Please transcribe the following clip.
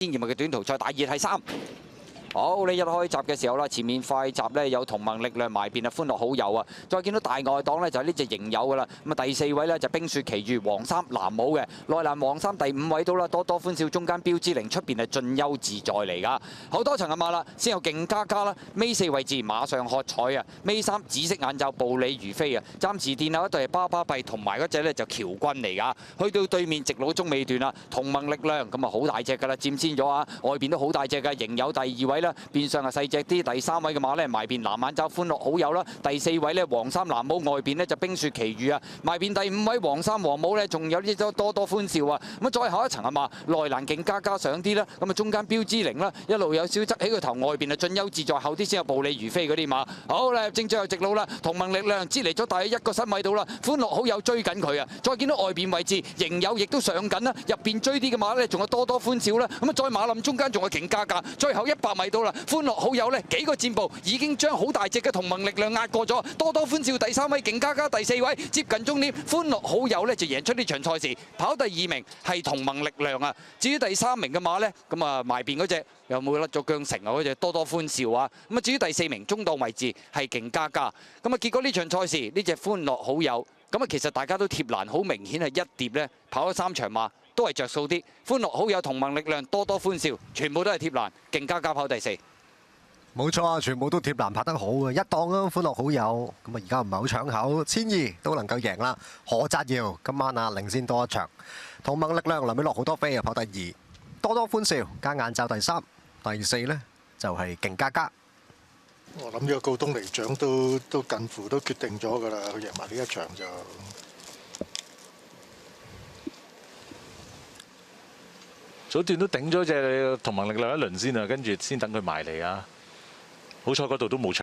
千二米嘅短途賽大熱係3。好，你一開閘嘅時候啦，前面快閘咧有同盟力量埋邊啊，歡樂好友啊，再見到大外檔咧就係呢隻營友噶啦。咁啊第4位咧就冰雪奇遇黃衫藍帽嘅，內欄黃衫第5位到啦，多多歡笑中間標之靈出邊係進優自在嚟噶。好多層嘅馬啦，先有勁加加啦，尾4位置馬上喝彩啊，尾3紫色眼罩步履如飛啊，暫時墊後一隊係巴巴閉同埋嗰隻咧就喬軍嚟噶。去到對面直路中尾段啦，同盟力量咁啊好大隻噶啦，佔先咗啊，外邊都好大隻嘅，營友第2位。變相係細隻啲，第3位嘅馬咧埋邊藍眼罩歡樂好友啦，第4位咧黃衫藍帽外邊咧就冰雪奇遇啊，埋邊第5位黃衫黃帽咧仲有呢多多歡笑啊，咁啊再下一層啊嘛，內欄勁加加上啲啦，咁啊中間標之靈啦，一路有少側起個頭，外邊啊進優自在，後啲先有步履如飛嗰啲馬，好啦，正最後直路啦，同盟力量支離咗大約1個身位到啦，歡樂好友追緊佢啊，再見到外邊位置營友亦都上緊啦，入邊追啲嘅馬咧仲有多多歡笑啦，咁啊再馬林中間仲有勁加價，最後100米到啦。歡樂好友呢幾個箭步已經將好大隻嘅同盟力量壓過咗，多多歡笑第3位，勁加加第4位，接近終點。歡樂好友呢就贏出呢場賽事，跑第2名係同盟力量啊。至於第3名嘅馬呢，咁啊埋邊嗰隻有冇甩咗韁繩啊？嗰隻多多歡笑啊。咁啊至於第4名中檔位置係勁加加。咁啊結果呢場賽事呢隻歡樂好友，咁啊其實大家都貼欄，好明顯係一碟呢跑咗3場馬。都係着數啲，歡樂好友同盟力量多多歡笑，全部都係貼欄，勁加加跑第4。冇錯啊，全部都貼欄拍得好嘅，一檔啊歡樂好友，咁啊而家唔係好搶口，1200都能夠贏啦。何澤耀今晚啊領先多一場，同盟力量臨尾落好多飛啊跑第2，多多歡笑加眼罩第3，第4呢就係勁加加。我諗呢個告東尼獎都近乎都決定咗㗎啦，佢贏埋呢一場就。早段都頂咗隻同盟力量一輪先啊，跟住先等佢埋嚟啊！好彩嗰度都冇搶。